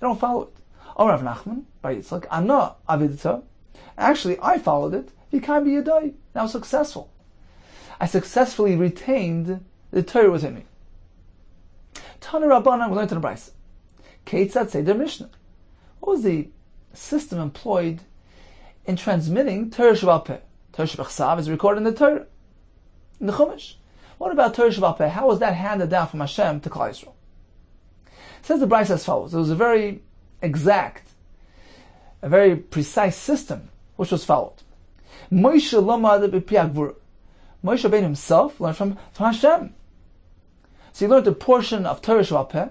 They don't follow it. Amar Rav Nachman, Bar Yitzchak, Ana Avidita, actually, I followed it, V'kam b'yadai, and I was successful. I successfully retained the Torah within me. Tana Rabbanan, we learned in the Brisa. Keitzad Seder Mishnah. What was the system employed in transmitting Torah Sheba'al Peh? Torah Shebachsav is recorded in the Torah, in the Chumash. What about Torah Sheba'al Peh? How was that handed down from Hashem to Klal Yisrael? It says the Brisa as follows. It was a very exact, a very precise system which was followed. Moshe Lomad B'Pi Agvura. Moshe Rabbeinu himself learned from Hashem. So he learned a portion of Torah Sheba'al Peh.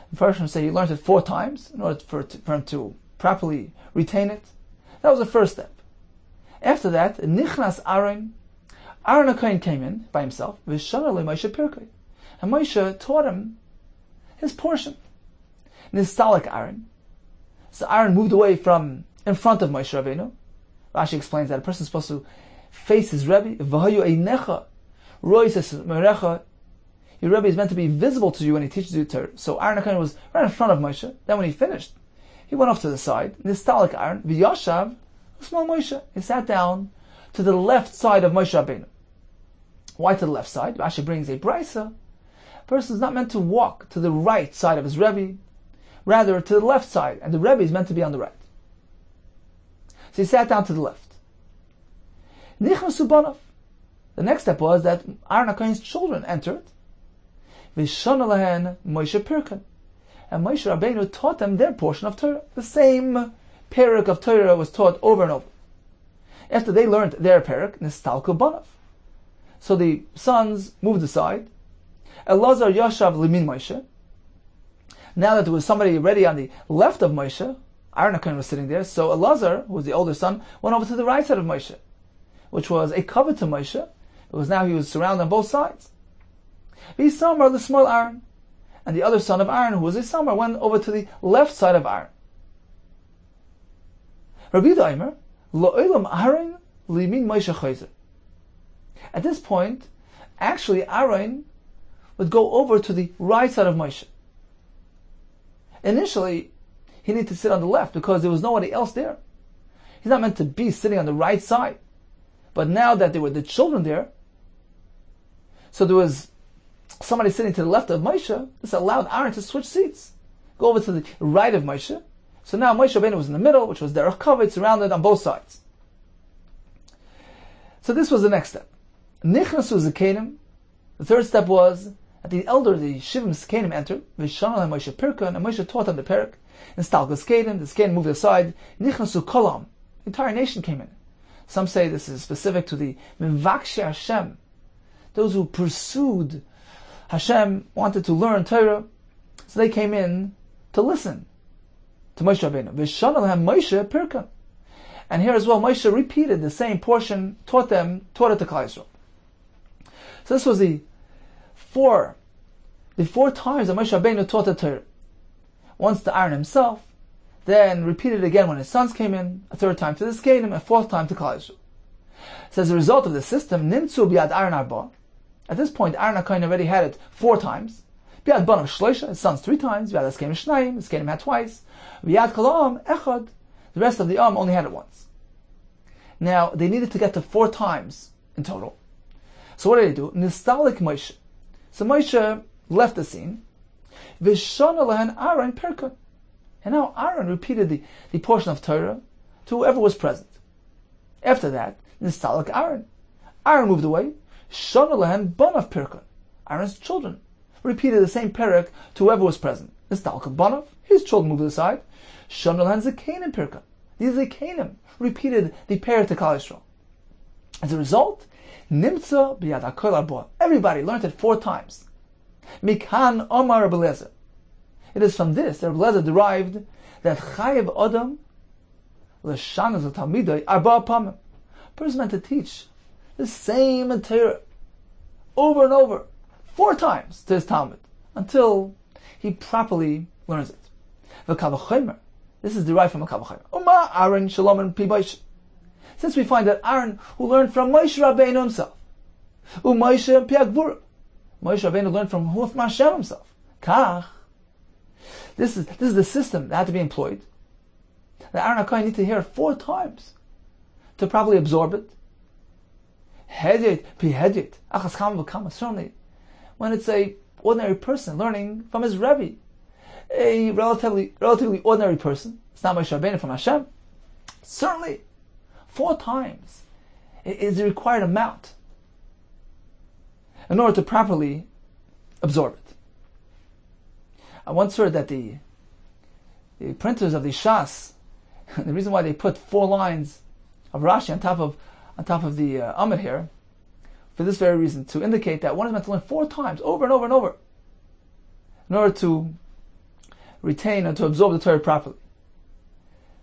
The first one say he learned it 4 times in order for him to properly retain it. That was the first step. After that, Nichnas Aaron HaKohen came in by himself. V'shana le Moshe Pirkei. And Moshe taught him his portion. Nistalik Aaron. So Aaron moved away from in front of Moshe Rabbeinu. Rashi explains that a person is supposed to face his Rebbe. V'hayu einecha rois merecha. Your Rebbe is meant to be visible to you when he teaches you Torah. So Aaron HaKohen was right in front of Moshe. Then when he finished, he went off to the side. Nistalik Aaron, v'yashav, small Moshe. He sat down to the left side of Moshe Rabbeinu. Why to the left side? Rashi brings a brisa. A person is not meant to walk to the right side of his Rebbe, rather to the left side, and the Rebbe is meant to be on the right. So he sat down to the left. Nichnasu Banav. The next step was that Aaron HaKohen's children entered. V'shana lahen Moshe Pirkan. And Moshe Rabbeinu taught them their portion of Torah. The same parak of Torah was taught over and over. After they learned their parak, Nistalku Banav. So the sons moved aside. Elazar Yashav Limin Moshe. Now that there was somebody already on the left of Moshe, Aaron HaKohen was sitting there, so Elazar, who was the older son, went over to the right side of Moshe, which was a cover to Moshe, because now he was surrounded on both sides. V'Isamar the small Aaron, and the other son of Aaron, who was Isamar, went over to the left side of Aaron. Rabbi Yehuda Aimer, Lo'olam Aaron limin Moshe chayzer. At this point, actually Aaron would go over to the right side of Moshe. Initially, he needed to sit on the left because there was nobody else there. He's not meant to be sitting on the right side. But now that there were the children there, so there was somebody sitting to the left of Moshe, this allowed Aaron to switch seats. Go over to the right of Moshe. So now Moshe Rabbeinu was in the middle, which was derech kavod, surrounded on both sides. So this was the next step. Nichnasu Zekanim. The third step was that the elder, the Shivim Zekanim, entered. V'shana le Moshe Pirkan, and Moshe taught them the parak. And Stalka Zekanim, the Zekanim moved aside. Nichnasu Kolam. The entire nation came in. Some say this is specific to the Mivakshei Hashem, those who pursued Hashem, wanted to learn Torah, so they came in to listen to Moshe Rabbeinu. V'shana lehem Moshe Pirkan. And here as well, Moshe repeated the same portion, taught it to Klal Yisrael. So this was the four times that Moshe Rabbeinu taught the Torah. Once to Aaron himself, then repeated again when his sons came in, a third time to the Zekanim, a fourth time to Klal Yisrael. So as a result of the system, Nimtzu biad Aaron arba. At this point, Aaron HaKohen already had it 4 times. Biad Banav Shloisha, his sons 3 times. Biad Zekanim Shnayim, the Zekanim had twice. Biad Kolam Echad, the rest of the only had it once. Now, they needed to get to 4 times in total. So what did they do? Nistalik Moshe. So Moshe left the scene. V'shana lehen Aaron Pirkan. And now Aaron repeated the portion of Torah to whoever was present. After that, Nistalik Aaron. Aaron moved away. Shana lehen Banav Pirkan. Aaron's children repeated the same parak to whoever was present. Nistalka Banav. His children moved aside. Shana lehen Zekanim Pirkan. These Zikanim repeated the prayer to Klal Yisrael. As a result, Nimtza b'yad hakol arba. Everybody learned it 4 times. Mikan Omar Rabbi Eliezer. It is from this that Rabbi Eliezer derived that Chayev Adam l'shanas l'talmidei arba pamim. Person meant to teach the same Torah over and over 4 times to his Talmud until he properly learns it. V'kavachomer. This is derived from a kavachomer. Uma Aaron Shalom and Pi. Since we find that Aaron, who learned from Moshe Rabbeinu himself, Moshe Piagvura, Moshe Rabbeinu learned from Hashem himself. Kach. This is the system that had to be employed. That Aaron HaKohen need to hear it 4 times to properly absorb it. Hedit, Pihedit, Achas Chama V'Kama. Certainly, when it's a ordinary person learning from his Rebbe, a relatively ordinary person, it's not Moshe Rabbeinu from Hashem, certainly 4 times is the required amount in order to properly absorb it. I once heard that the printers of the Shas, the reason why they put 4 lines of Rashi on top of the Amud here, for this very reason, to indicate that one is meant to learn 4 times, over and over and over, in order to retain and to absorb the Torah properly.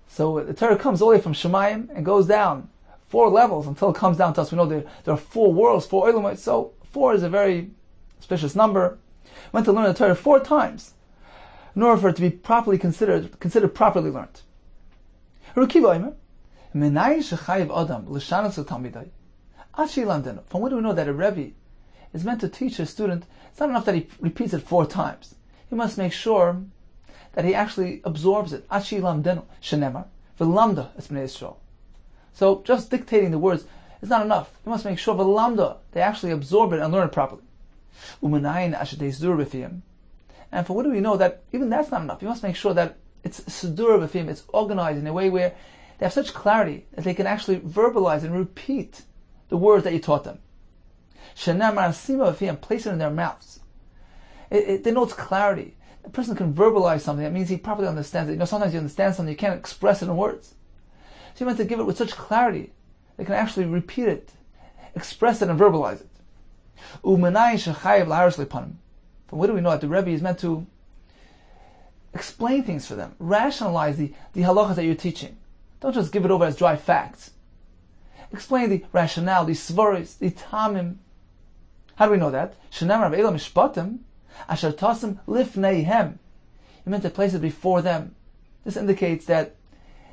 So the Torah comes all the way from Shemayim and goes down 4 levels until it comes down to us. We know there are 4 worlds, 4 Elamite, so 4 is a very auspicious number. We went to learn the Torah 4 times in order for it to be properly considered properly learned. From where do we know that a Rebbe is meant to teach a student? It's not enough that he repeats it 4 times. He must make sure that he actually absorbs it. Achi lamdenu shenemar v'lamda es bnei Yisrael. So just dictating the words is not enough. You must make sure v'lamda they actually absorb it and learn it properly. U'menayin ashdei zur b'fiyim. And for what do we know that even that's not enough? You must make sure that it's sudur b'fiyim, it's organized in a way where they have such clarity that they can actually verbalize and repeat the words that you taught them. Shenemar sima b'fiyim, place it in their mouths. It denotes clarity. A person can verbalize something, that means he properly understands it. Sometimes you understand something, you can't express it in words. So you meant to give it with such clarity, they can actually repeat it, express it, and verbalize it. From where do we know that the Rebbe is meant to explain things for them, rationalize the halachas that you're teaching? Don't just give it over as dry facts. Explain the rationale, the svaris, the tamim. How do we know that? Asher tasim lifneihem. He meant to place it before them. This indicates that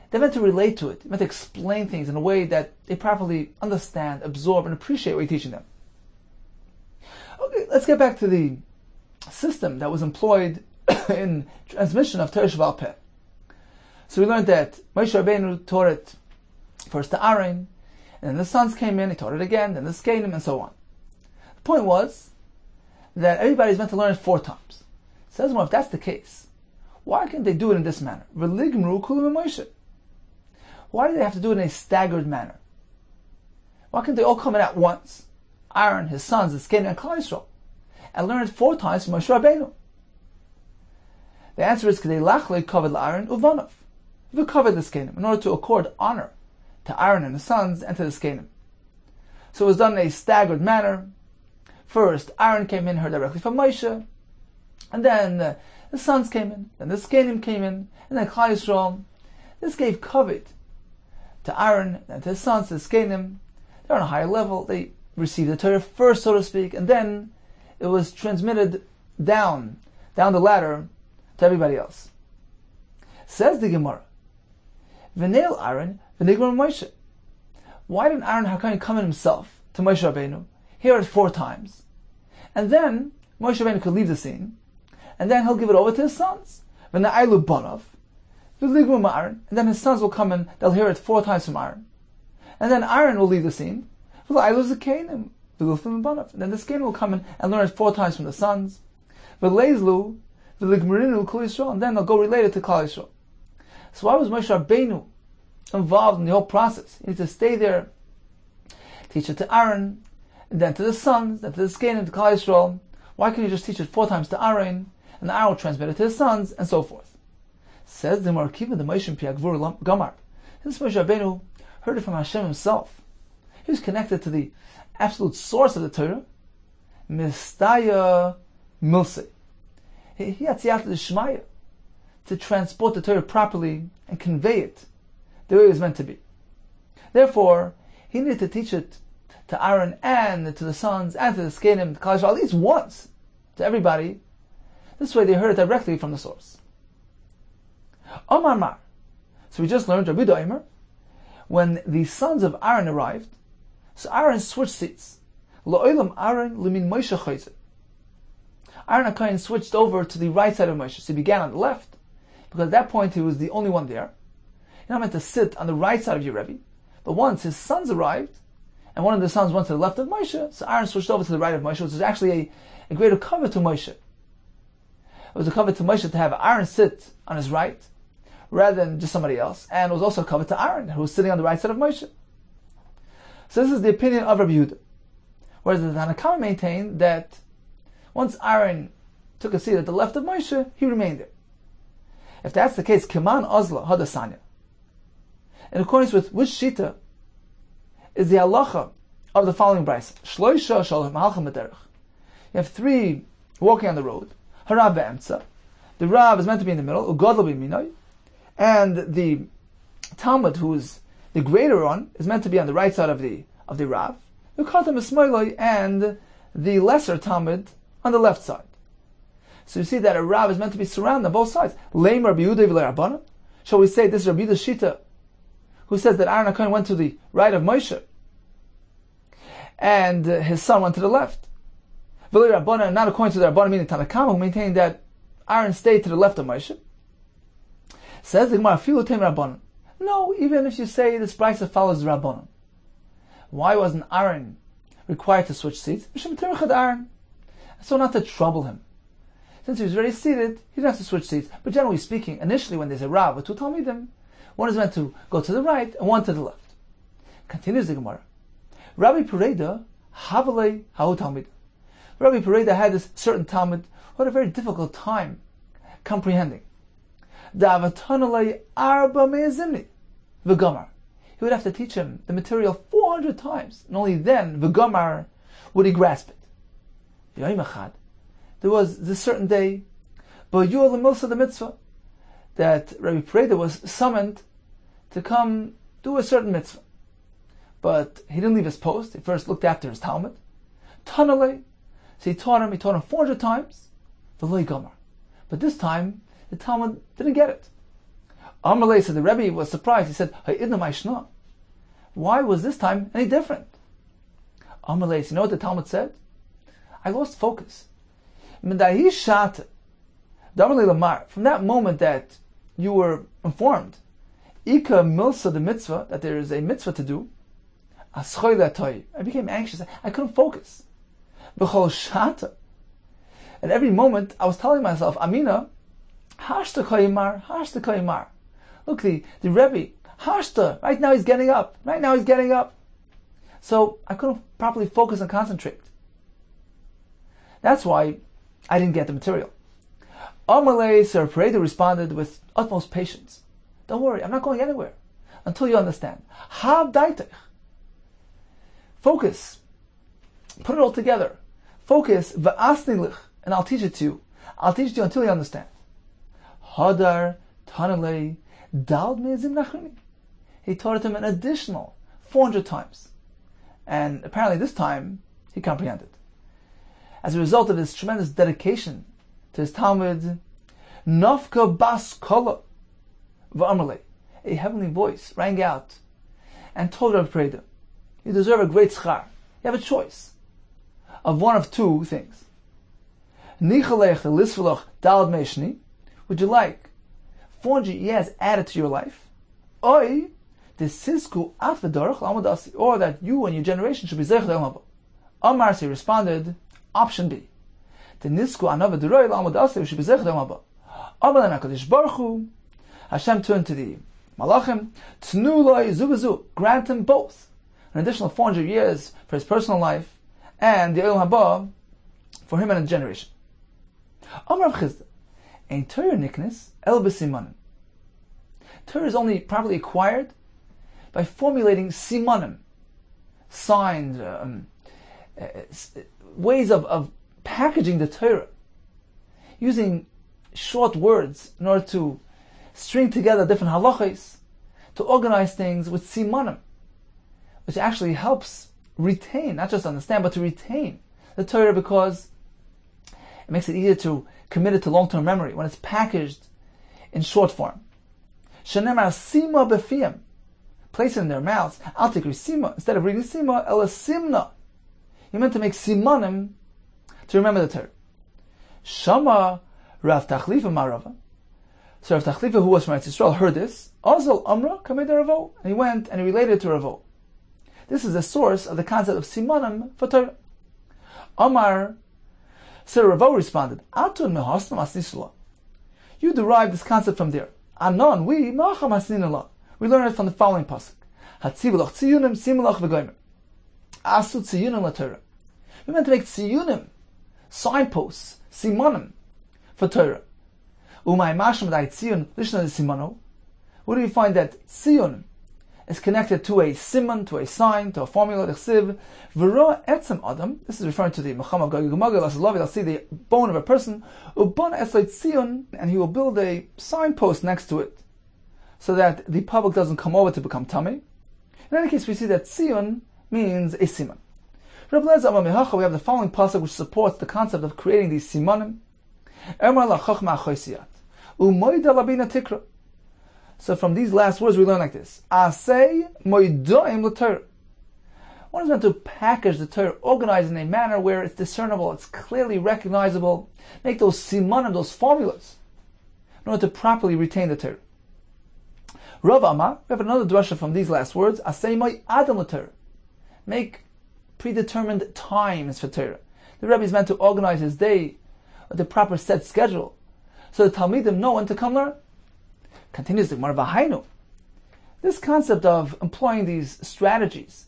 they're meant to relate to it. They're meant to explain things in a way that they properly understand, absorb, and appreciate what you're teaching them. Okay, let's get back to the system that was employed in transmission of Torah Sheba'al Peh. So we learned that Moshe Rabbeinu taught it first to Aaron, and then the sons came in, he taught it again, then the Zkanim, and so on. The point was that everybody's meant to learn it 4 times. Says, well, if that's the case, why can't they do it in this manner? Why do they have to do it in a staggered manner? Why can't they all come in at once? Aaron, his sons, his Zkanim, and Klal Yisrael, and learn it 4 times from Moshe Rabbeinu. The answer is K'dei lachlei kavod la'Aaron uvanov. We covered the Zkanim in order to accord honor to Aaron and his sons and to the Zkanim. So it was done in a staggered manner. First, Aaron came in, heard directly from Moshe, and then the sons came in, then the Zkanim came in, and then Klal Yisrael. This gave kavod to Aaron and to his sons, to the Zkanim. They're on a higher level. They received the Torah first, so to speak, and then it was transmitted down the ladder to everybody else. Says the Gemara, V'neil Aaron, v'nigmar Moshe. Why didn't Aaron HaKohen come in himself to Moshe Rabbeinu, hear it 4 times, and then Moshe Rabbeinu could leave the scene, and then he'll give it over to his sons. V'na'aylu banav, v'nigmar Aaron, and then his sons will come in, they'll hear it 4 times from Aaron. And then Aaron will leave the scene, v'na'aylu zekanim, v'lufim banav, and then the Zkanim will come in and learn it 4 times from the sons. V'leizlu, v'ligmarinu Klal Yisrael, and then they'll go relate it to Klal Yisrael. So why was Moshe Rabbeinu involved in the whole process? He needs to stay there, teach it to Aaron, and then to the sons, then to the Zkanim, to Klal Yisrael. Why can't he just teach it 4 times to Aaron, and Aaron will transmit it to his sons, and so forth? Says the Markiva, the Moshe Piagvur Gamar. This Moshe Rabbeinu heard it from Hashem himself. He was connected to the absolute source of the Torah, Mistaya Milse. He had siyata d'shmaya to transport the Torah properly and convey it the way it was meant to be. Therefore, he needed to teach it to Aaron and to the sons and to the Skenim, to Klal Yisrael, at least once, to everybody. This way they heard it directly from the source. Omar Mar. So we just learned Rabbi Yehuda Omer, when the sons of Aaron arrived, so Aaron switched seats. La'olam Aaron l'min Moshe chayzer. Aaron HaKohen switched over to the right side of Moshe. So he began on the left, because at that point he was the only one there. You're not meant to sit on the right side of your Rebbe. But once his sons arrived, and one of the sons went to the left of Moshe, so Aaron switched over to the right of Moshe, which was actually a greater cover to Moshe. It was a cover to Moshe to have Aaron sit on his right, rather than just somebody else. And it was also a cover to Aaron, who was sitting on the right side of Moshe. So this is the opinion of Rabbi Yehuda. Whereas the Tanakama maintained that once Aaron took a seat at the left of Moshe, he remained there. If that's the case, Keman Ozla Hadasanya. In accordance with which Shita is the halacha of the following brayso. Shloisha shalom malchim b'derech. You have three walking on the road. Harav be'emtza. The Rav is meant to be in the middle. Ugadol b'minoi. And the Talmud, who is the greater one, is meant to be on the right side of the Rav. Ukatam b'smoiloi, and the lesser Talmud on the left side. So you see that a Rav is meant to be surrounded on both sides. Leim Rabbi Yehuda v'le Rabbana. Shall we say this is Rabbi Yehuda's Shita, who says that Aaron HaKohen went to the right of Moshe, and his son went to the left. V'le Rabbana, not according to the Rabbana, meaning Tanakama, who maintained that Aaron stayed to the left of Moshe. Says the Gemara, Filu Teim Rabbanan. No, even if you say this brayso follows the Rabbanan. Why wasn't Aaron required to switch seats? Aaron. So not to trouble him. Since he was already seated, he didn't have to switch seats. But generally speaking, initially when there's a Rav with two Talmidim, one is meant to go to the right and one to the left. Continues the Gemara. Rabbi Pereda, Havalei Ha'u Talmid. Rabbi Pereda had this certain Talmud who had a very difficult time comprehending. Da'avatanalei arba me'ezimni. V'gamar. He would have to teach him the material 400 times, and only then, v'gamar, would he grasp it. There was this certain day, but you the milsa the mitzvah, that Rabbi Pereda was summoned to come do a certain mitzvah. But he didn't leave his post. He first looked after his Talmud. Tanale. So he taught him 400 times. V'loi gamar. But this time, the Talmud didn't get it. Amalei, so the Rebbe was surprised. He said, why was this time any different? Amalei, so you know what the Talmud said? I lost focus. From that moment that you were informed, Ika milsa the mitzvah, that there is a mitzvah to do, I became anxious. I couldn't focus. At every moment, I was telling myself, Amina, hashta koyimar. Look, the Rebbe, hashta, right now he's getting up. So I couldn't properly focus and concentrate. That's why I didn't get the material. Amalei Sir Pereda responded with utmost patience. Don't worry, I'm not going anywhere until you understand. Hav daitech. Focus. Put it all together. Focus, v'asnilich, and I'll teach it to you. I'll teach it to you until you understand. Hadar tanalei dald me'ezim nachrimi. He taught it to him an additional 400 times. And apparently this time, he comprehended. As a result of his tremendous dedication to his Talmud, Nafka Bas Kola V'Amalei, a heavenly voice rang out and told Rabbi Pereda, you deserve a great schar. You have a choice of one of two things. Nichalech Lisvalach Dalad Meshni, would you like 400 years added to your life? Oi, the Sisku Atvedorach Lamadasi, or that you and your generation should be Zech Delmaba. Amarsi responded, option B. The Nisku Anava Duroy Lamadasi should be Zech Delmaba. Amalan HaKadosh Baruch Hu, Hashem turned to the Malachim, Tnuloi Zubazu, grant him both. An additional 400 years for his personal life, and the Olam Haba for him and his generation. Amar Chizda, Ein Torah Niknes El B'Simanim. Torah is only properly acquired by formulating simanim, signs, ways of packaging the Torah, using short words in order to string together different halachos, to organize things with simanim, which actually helps retain, not just understand, but to retain the Torah, because it makes it easier to commit it to long-term memory when it's packaged in short form. Shenemar sima befiyam, place it in their mouths. I'll take sima, instead of reading sima, ela simna. You're meant to make simanim to remember the Torah. Shama Rav Tachlifa Marava. So Rav Tachlifa, who was from Eretz Yisrael, heard this. Azal Amra Kamei Ravo, and he went and he related it to Ravo. This is the source of the concept of simanim for Torah. Amar, so Ravo responded, Atun mehasnam asnisula. You derive this concept from there. Anon, we ma'acham asninala. We learn it from the following pasuk. Hatzivulach tziyunim simulach v'goymer. Asu tziyunim la Torah. We're meant to make tziyunim, signposts, simanim, for Torah. Umay masham dai tziyun lishna simano. Where do you find that tziyun is connected to a siman, to a sign, to a formula, l'chsiv, v'ro etzem adam. This is referring to the mechama gagumagel asalavi. I'll see the bone of a person. Ubon esleit tziyun, and he will build a signpost next to it, so that the public doesn't come over to become tummy. In any case, we see that tziyun means a siman. We have the following pasuk which supports the concept of creating these simanim. So from these last words we learn like this. One is meant to package the Torah, organize in a manner where it's discernible, it's clearly recognizable, make those simanim, those formulas, in order to properly retain the Torah. Rav Amar, we have another drasha from these last words. Make predetermined times for Torah. The Rebbe is meant to organize his day with a proper set schedule, so the Talmidim know when to come learn. Continues the Gemara, V'hainu. This concept of employing these strategies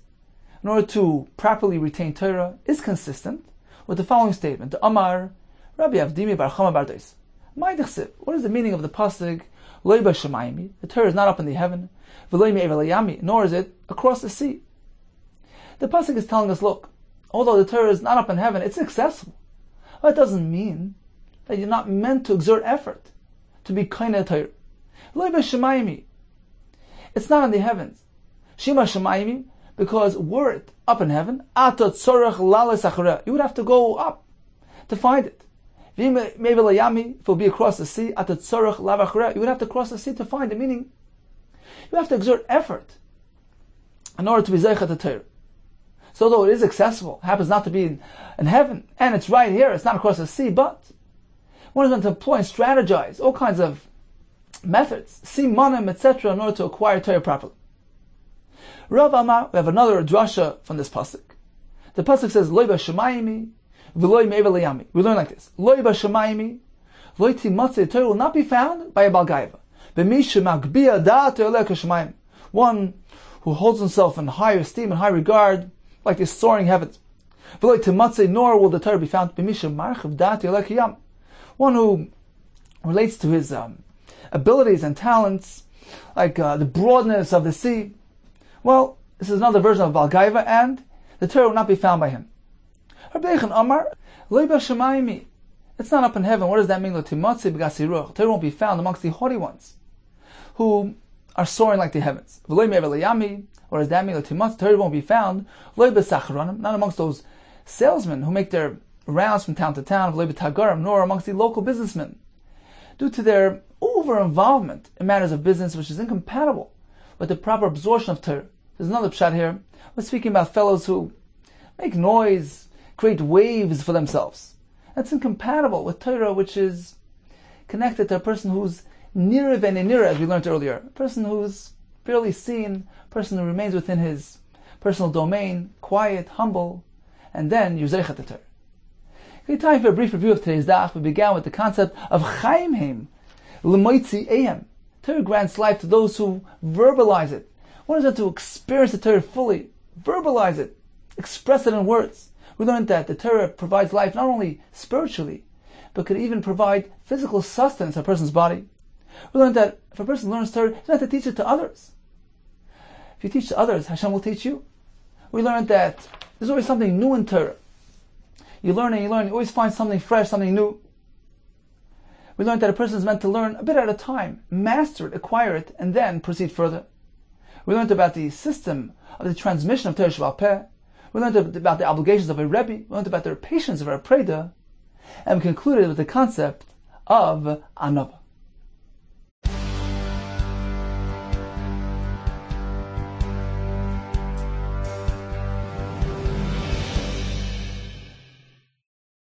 in order to properly retain Torah is consistent with the following statement. The Amar, Rabbi Avdimi bar Chama bar Dois. What is the meaning of the pasuk? Loi b'shamayim. The Torah is not up in the heaven. V'loi me'evel hayami. Nor is it across the sea. The pasuk is telling us, look, although the Torah is not up in heaven, it's accessible. Well, that doesn't mean that you're not meant to exert effort to be kind of Torah. Loi b'shamayim. It's not in the heavens. Shima shamayim, because were it up in heaven, atot tzorach lales achareh. You would have to go up to find it. If it will be across the sea, atot tzorach lav achareh. You would have to cross the sea to find it. Meaning, you have to exert effort in order to be zeichet the Torah. So though it is accessible, happens not to be in heaven, and it's right here, it's not across the sea, but one is meant to employ and strategize all kinds of methods, simanim, etc., in order to acquire Torah properly. Rav Amar, we have another drasha from this pasuk. The pasuk says, Loi b'shamayimi, v'loi me'evel hayami. We learn like this. Loi b'shamayimi, loi timatze, the Torah will not be found by a balgaiva. B'mi shemagbiya da'at te'oleh k'shamayim. One who holds himself in high esteem and high regard, like the soaring heavens. V'loi timatze, nor will the Torah be found. B'mi shemarchiv da'at te'oleh k'yam. One who relates to his abilities and talents, like the broadness of the sea. Well, this is another version of Balgaiva, and the Torah will not be found by him. Rabbi Yehuda Amar, Loi b'shamayim. It's not up in heaven. What does that mean? The Torah won't be found amongst the haughty ones, who are soaring like the heavens. What does that mean? The Torah won't be found. Not amongst those salesmen who make their rounds from town to town, nor amongst the local businessmen, due to their over-involvement in matters of business, which is incompatible with the proper absorption of Torah. There's another pshat here. We're speaking about fellows who make noise, create waves for themselves. That's incompatible with Torah, which is connected to a person who's nira v'nenira, as we learned earlier. A person who's barely seen, a person who remains within his personal domain, quiet, humble, and then yuzechet the Torah. Okay, time for a brief review of today's daf. We began with the concept of Chaim Heim, L'moitzi Ehem. Torah grants life to those who verbalize it. One is meant to experience the Torah fully, verbalize it, express it in words. We learned that the Torah provides life not only spiritually, but could even provide physical sustenance to a person's body. We learned that if a person learns Torah, he's meant to teach it to others. If you teach to others, Hashem will teach you. We learned that there's always something new in Torah. You learn and you learn, you always find something fresh, something new. We learned that a person is meant to learn a bit at a time, master it, acquire it, and then proceed further. We learned about the system of the transmission of Torah Sheba'al Peh. We learned about the obligations of a Rebbe. We learned about the patience of a Preda. And we concluded with the concept of Anava.